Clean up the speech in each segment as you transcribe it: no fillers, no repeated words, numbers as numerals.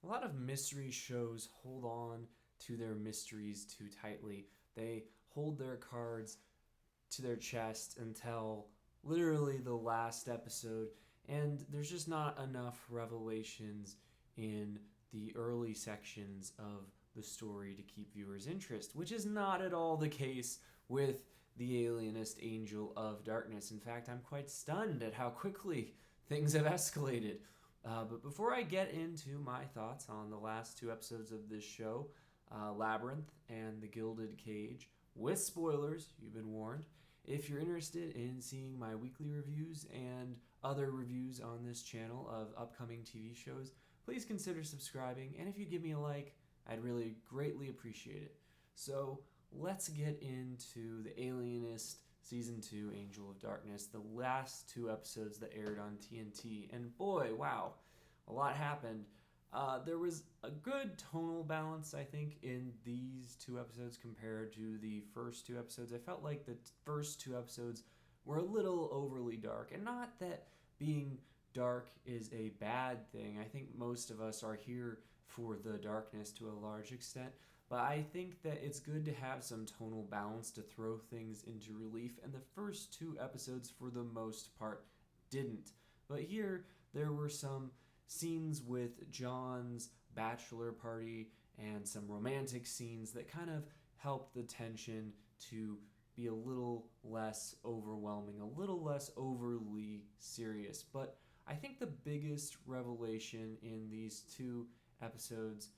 A lot of mystery shows hold on to their mysteries too tightly. They hold their cards to their chest until literally the last episode, and there's just not enough revelations in the early sections of the story to keep viewers' interest, which is not at all the case with the Alienist Angel of Darkness. In fact, I'm quite stunned at how quickly things have escalated. But before I get into my thoughts on the last two episodes of this show, Labyrinth and the Gilded Cage, with spoilers, you've been warned. If you're interested in seeing my weekly reviews and other reviews on this channel of upcoming TV shows, please consider subscribing. And if you give me a like, I'd really greatly appreciate it. So let's get into the Alienist Season 2 Angel of Darkness, the last two episodes that aired on TNT. And boy, wow, a lot happened. There was a good tonal balance, I think, in these two episodes compared to the first two episodes. I felt like the first two episodes were a little overly dark. And not that being dark is a bad thing. I think most of us are here for the darkness to a large extent. But I think that it's good to have some tonal balance to throw things into relief. And the first two episodes, for the most part, didn't. But here, there were some scenes with John's bachelor party and some romantic scenes that kind of helped the tension to be a little less overwhelming, a little less overly serious. But I think the biggest revelation in these two episodes,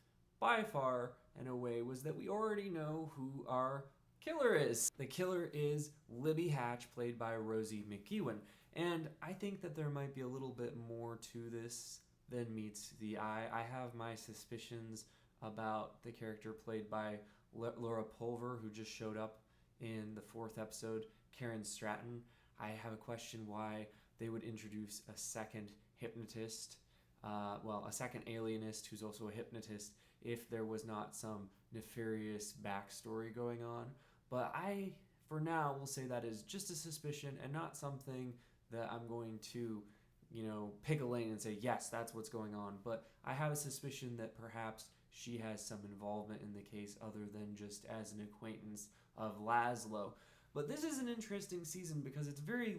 by far and away, was that we already know who our killer is. The killer is Libby Hatch, played by Rosie McEwen. And I think that there might be a little bit more to this than meets the eye. I have my suspicions about the character played by Laura Pulver, who just showed up in the fourth episode, Karen Stratton. I have a question why they would introduce a second hypnotist, a second alienist who's also a hypnotist, if there was not some nefarious backstory going on. But I, for now, will say that is just a suspicion and not something that I'm going to pick a lane and say, yes, that's what's going on. But I have a suspicion that perhaps she has some involvement in the case other than just as an acquaintance of Laszlo. But this is an interesting season because it's very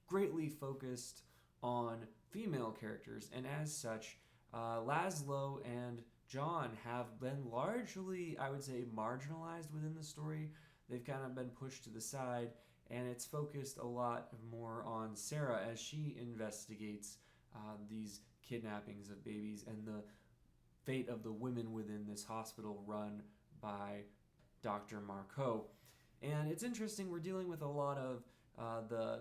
greatly focused on female characters. And as such, Laszlo and John have been largely, I would say, marginalized within the story. They've kind of been pushed to the side, and it's focused a lot more on Sarah as she investigates these kidnappings of babies and the fate of the women within this hospital run by Dr. Marcoux. And it's interesting, we're dealing with a lot of the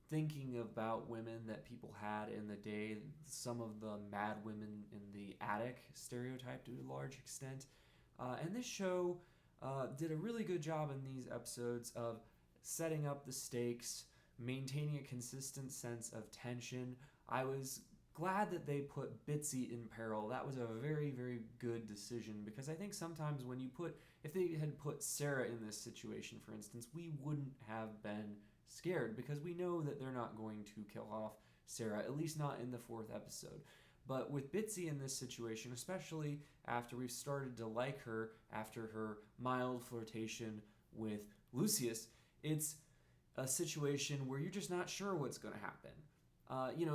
thinking about women that people had in the day, some of the mad women in the attic stereotype to a large extent. And this show did a really good job in these episodes of setting up the stakes, maintaining a consistent sense of tension. I was glad that they put Bitsy in peril. That was a very, very good decision because I think sometimes if they had put Sarah in this situation, for instance, we wouldn't have been scared because we know that they're not going to kill off Sarah, at least not in the fourth episode. But with Bitsy in this situation, especially after we've started to like her after her mild flirtation with Lucius, it's a situation where you're just not sure what's going to happen.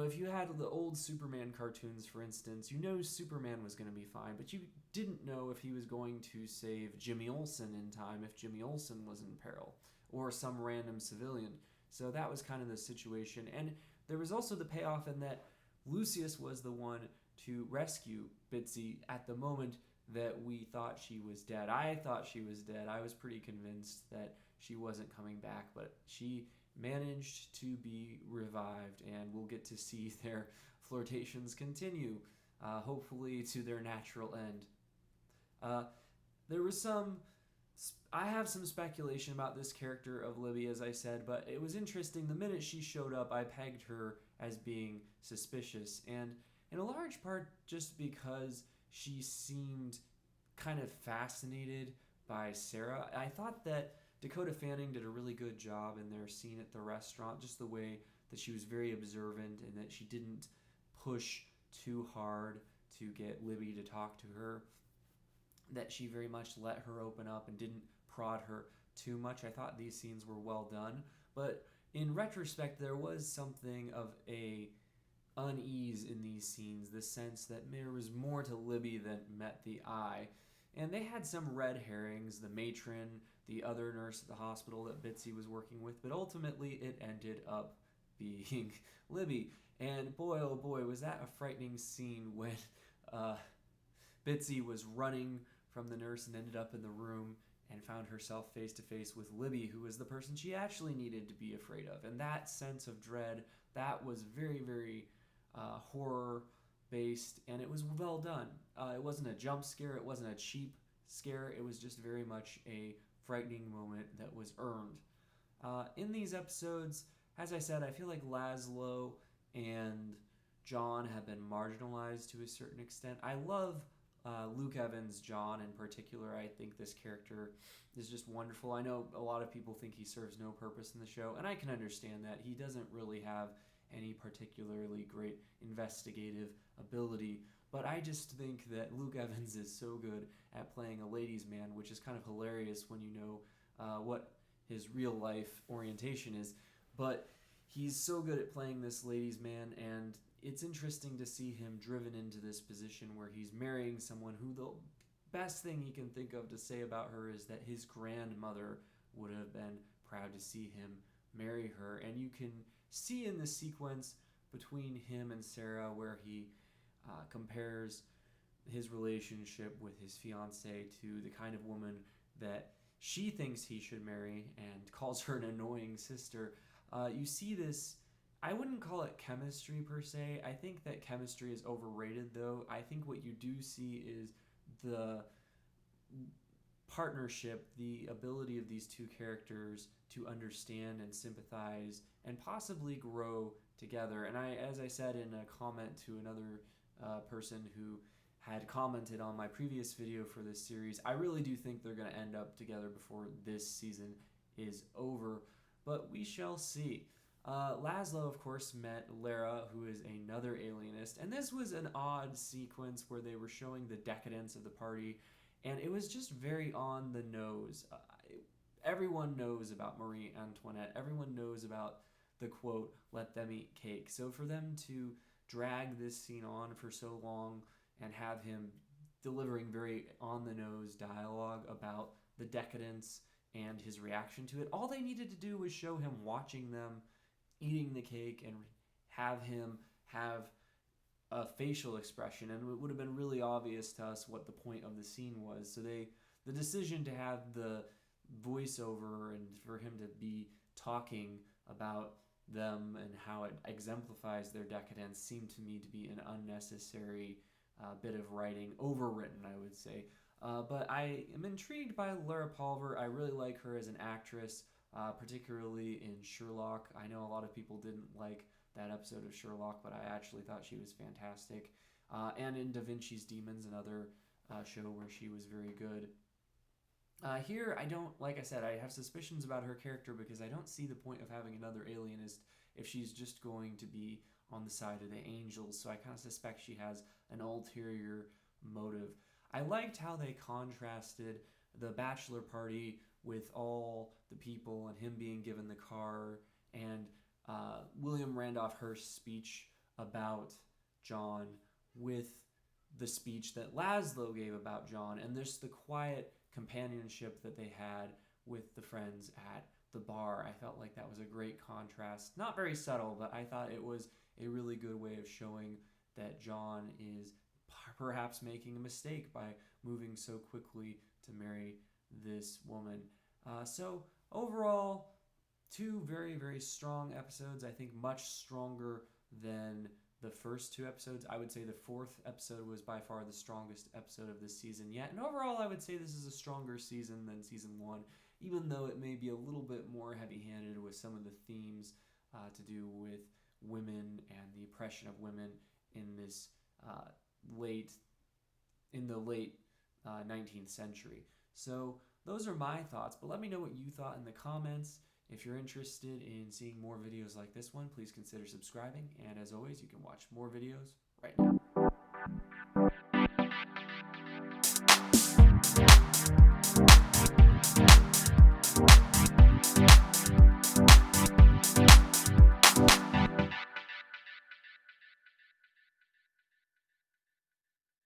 If you had the old Superman cartoons, for instance, you know Superman was going to be fine, but you didn't know if he was going to save Jimmy Olsen in time, if Jimmy Olsen was in peril, or some random civilian. So that was kind of the situation. And there was also the payoff in that Lucius was the one to rescue Bitsy at the moment that we thought she was dead. I thought she was dead. I was pretty convinced that she wasn't coming back, but she managed to be revived, and we'll get to see their flirtations continue, hopefully to their natural end. I have some speculation about this character of Libby, as I said, but it was interesting. The minute she showed up, I pegged her as being suspicious, and in a large part just because she seemed kind of fascinated by Sarah. I thought that Dakota Fanning did a really good job in their scene at the restaurant, just the way that she was very observant and that she didn't push too hard to get Libby to talk to her, that she very much let her open up and didn't prod her too much. I thought these scenes were well done, but in retrospect, there was something of a unease in these scenes, the sense that there was more to Libby than met the eye. And they had some red herrings, the matron, the other nurse at the hospital that Bitsy was working with, but ultimately it ended up being Libby. And boy, oh boy, was that a frightening scene when Bitsy was running from the nurse and ended up in the room and found herself face to face with Libby, who was the person she actually needed to be afraid of. And that sense of dread, that was very, very horror based, and it was well done. It wasn't a jump scare, it wasn't a cheap scare, it was just very much a frightening moment that was earned. In these episodes, as I said, I feel like Laszlo and John have been marginalized to a certain extent. I love Luke Evans' John in particular. I think this character is just wonderful. I know a lot of people think he serves no purpose in the show, and I can understand that. He doesn't really have any particularly great investigative ability, but I just think that Luke Evans is so good at playing a ladies' man, which is kind of hilarious when you know what his real life orientation is. But he's so good at playing this ladies' man, and it's interesting to see him driven into this position where he's marrying someone who the best thing he can think of to say about her is that his grandmother would have been proud to see him marry her. And you can see in the sequence between him and Sarah where he compares his relationship with his fiancée to the kind of woman that she thinks he should marry and calls her an annoying sister. You see this, I wouldn't call it chemistry per se. I think that chemistry is overrated, though. I think what you do see is the partnership, the ability of these two characters to understand and sympathize and possibly grow together. And as I said in a comment to another person who had commented on my previous video for this series, I really do think they're going to end up together before this season is over, but we shall see. Laszlo, of course, met Lara, who is another alienist, and this was an odd sequence where they were showing the decadence of the party, and it was just very on the nose. Everyone knows about Marie Antoinette. Everyone knows about the quote, "let them eat cake." So for them to drag this scene on for so long and have him delivering very on-the-nose dialogue about the decadence and his reaction to it, all they needed to do was show him watching them eating the cake and have him have a facial expression, and it would have been really obvious to us what the point of the scene was. So the decision to have the voiceover and for him to be talking about them and how it exemplifies their decadence seemed to me to be an unnecessary bit of writing, overwritten, I would say. But I am intrigued by Laura Palmer. I really like her as an actress, particularly in Sherlock. I know a lot of people didn't like that episode of Sherlock, but I actually thought she was fantastic. And in Da Vinci's Demons, another show where she was very good. Here, I don't, like I said, I have suspicions about her character because I don't see the point of having another alienist if she's just going to be on the side of the angels. So I kind of suspect she has an ulterior motive. I liked how they contrasted the bachelor party with all the people and him being given the car and William Randolph Hearst's speech about John with the speech that Laszlo gave about John, and there's the quiet companionship that they had with the friends at the bar. I felt like that was a great contrast. Not very subtle, but I thought it was a really good way of showing that John is perhaps making a mistake by moving so quickly to marry this woman. So overall, two very, very strong episodes. I think much stronger than the first two episodes. I would say the fourth episode was by far the strongest episode of this season yet. And overall, I would say this is a stronger season than season one, even though it may be a little bit more heavy-handed with some of the themes to do with women and the oppression of women in this late 19th century. So those are my thoughts, but let me know what you thought in the comments. If you're interested in seeing more videos like this one, please consider subscribing, and as always, you can watch more videos right now.